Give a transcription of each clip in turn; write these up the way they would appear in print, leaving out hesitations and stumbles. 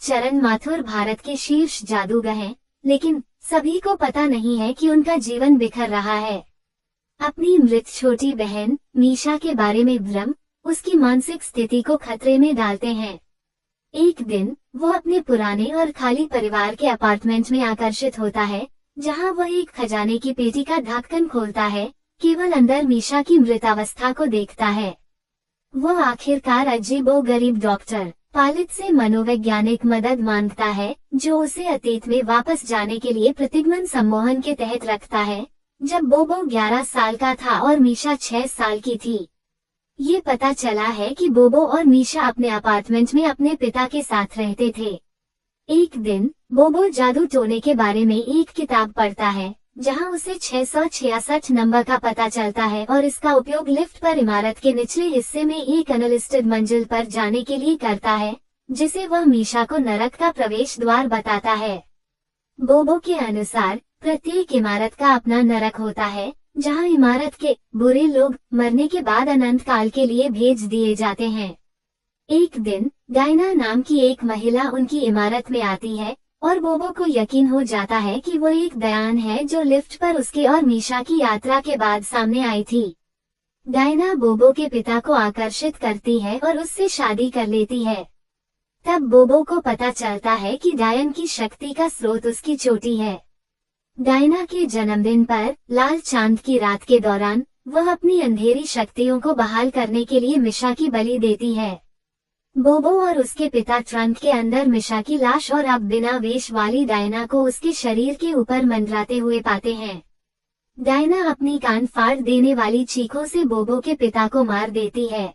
चरण माथुर भारत के शीर्ष जादूगर हैं, लेकिन सभी को पता नहीं है कि उनका जीवन बिखर रहा है। अपनी मृत छोटी बहन मीशा के बारे में भ्रम उसकी मानसिक स्थिति को खतरे में डालते हैं। एक दिन वो अपने पुराने और खाली परिवार के अपार्टमेंट में आकर्षित होता है, जहां वह एक खजाने की पेटी का ढक्कन खोलता है, केवल अंदर मीशा की मृतावस्था को देखता है। वह आखिरकार अजीबोगरीब डॉक्टर पालित से मनोवैज्ञानिक मदद मांगता है, जो उसे अतीत में वापस जाने के लिए प्रतिगमन सम्मोहन के तहत रखता है, जब बोबो 11 साल का था और मीशा 6 साल की थी। ये पता चला है कि बोबो और मीशा अपने अपार्टमेंट में अपने पिता के साथ रहते थे। एक दिन बोबो जादू टोने के बारे में एक किताब पढ़ता है, जहां उसे 666 नंबर का पता चलता है और इसका उपयोग लिफ्ट पर इमारत के निचले हिस्से में एक अनलिस्टेड मंजिल पर जाने के लिए करता है, जिसे वह मीशा को नरक का प्रवेश द्वार बताता है। बोबो के अनुसार प्रत्येक इमारत का अपना नरक होता है, जहां इमारत के बुरे लोग मरने के बाद अनंत काल के लिए भेज दिए जाते हैं। एक दिन डायना नाम की एक महिला उनकी इमारत में आती है और बोबो को यकीन हो जाता है कि वो एक दयान है जो लिफ्ट पर उसके और मीशा की यात्रा के बाद सामने आई थी। डायना बोबो के पिता को आकर्षित करती है और उससे शादी कर लेती है। तब बोबो को पता चलता है कि डायन की शक्ति का स्रोत उसकी चोटी है। डायना के जन्मदिन पर लाल चांद की रात के दौरान वह अपनी अंधेरी शक्तियों को बहाल करने के लिए मीशा की बलि देती है। बोबो और उसके पिता ट्रंक के अंदर मीशा की लाश और अब बिना वेश वाली डायना को उसके शरीर के ऊपर मंडराते हुए पाते हैं। डायना अपनी कान फाड़ देने वाली चीखों से बोबो के पिता को मार देती है।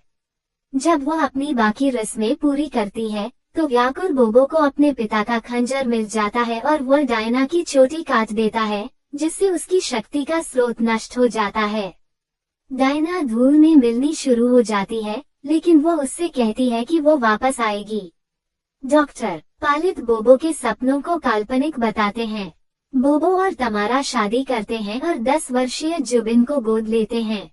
जब वह अपनी बाकी रस्में पूरी करती है, तो व्याकुल बोबो को अपने पिता का खंजर मिल जाता है और वह डायना की चोटी काट देता है, जिससे उसकी शक्ति का स्रोत नष्ट हो जाता है। डायना धूल में मिलनी शुरू हो जाती है, लेकिन वो उससे कहती है कि वो वापस आएगी। डॉक्टर पालित बोबो के सपनों को काल्पनिक बताते हैं। बोबो और तमारा शादी करते हैं और 10 वर्षीय जुबिन को गोद लेते हैं।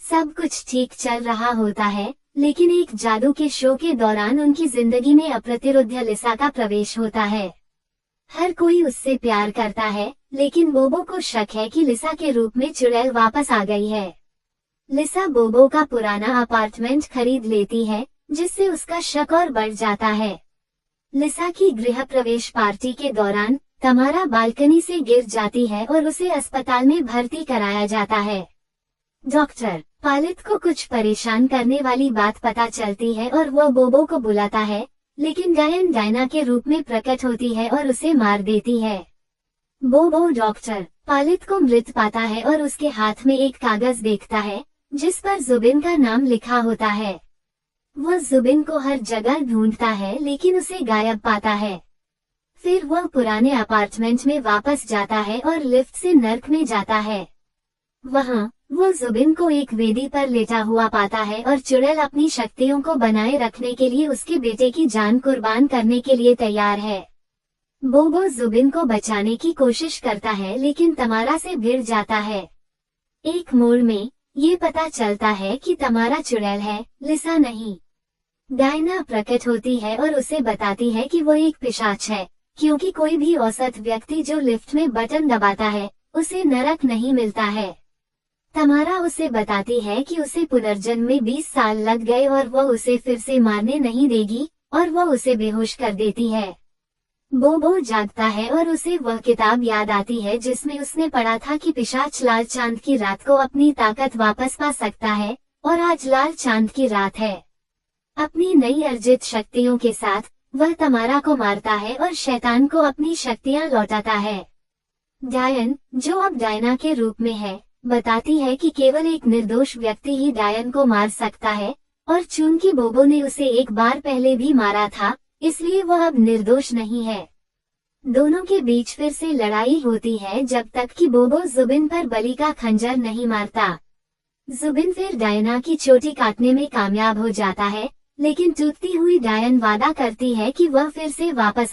सब कुछ ठीक चल रहा होता है, लेकिन एक जादू के शो के दौरान उनकी जिंदगी में अप्रतिरोध्य लिसा का प्रवेश होता है। हर कोई उससे प्यार करता है, लेकिन बोबो को शक है कि लिसा के रूप में चुड़ैल वापस आ गई है। लिसा बोबो का पुराना अपार्टमेंट खरीद लेती है, जिससे उसका शक और बढ़ जाता है। लिसा की गृह प्रवेश पार्टी के दौरान तमारा बालकनी से गिर जाती है और उसे अस्पताल में भर्ती कराया जाता है। डॉक्टर पालित को कुछ परेशान करने वाली बात पता चलती है और वह बोबो को बुलाता है, लेकिन डायन डायना के रूप में प्रकट होती है और उसे मार देती है। बोबो डॉक्टर पालित को मृत पाता है और उसके हाथ में एक कागज देखता है, जिस पर जुबिन का नाम लिखा होता है। वह जुबिन को हर जगह ढूंढता है, लेकिन उसे गायब पाता है। फिर वह पुराने अपार्टमेंट में वापस जाता है और लिफ्ट से नर्क में जाता है। वहां वो जुबिन को एक वेदी पर लेटा हुआ पाता है और चुड़ैल अपनी शक्तियों को बनाए रखने के लिए उसके बेटे की जान कुर्बान करने के लिए तैयार है। बोबो जुबिन को बचाने की कोशिश करता है, लेकिन तमारा से भिड़ जाता है। एक मोड़ में ये पता चलता है कि तमारा चुड़ैल है, लिसा नहीं। डायना प्रकट होती है और उसे बताती है कि वो एक पिशाच है, क्योंकि कोई भी औसत व्यक्ति जो लिफ्ट में बटन दबाता है, उसे नरक नहीं मिलता है। तमारा उसे बताती है कि उसे पुनर्जन्म में 20 साल लग गए और वह उसे फिर से मारने नहीं देगी, और वह उसे बेहोश कर देती है। बोबो जागता है और उसे वह किताब याद आती है जिसमें उसने पढ़ा था कि पिशाच लाल चांद की रात को अपनी ताकत वापस पा सकता है, और आज लाल चांद की रात है। अपनी नई अर्जित शक्तियों के साथ वह तमारा को मारता है और शैतान को अपनी शक्तियां लौटाता है। डायन, जो अब डायना के रूप में है, बताती है कि केवल एक निर्दोष व्यक्ति ही डायन को मार सकता है, और चूंकि बोबो ने उसे एक बार पहले भी मारा था, इसलिए वह अब निर्दोष नहीं है। दोनों के बीच फिर से लड़ाई होती है जब तक कि बोबो जुबिन पर बलि का खंजर नहीं मारता। जुबिन फिर डायना की चोटी काटने में कामयाब हो जाता है, लेकिन टूटती हुई डायन वादा करती है कि वह फिर से वापस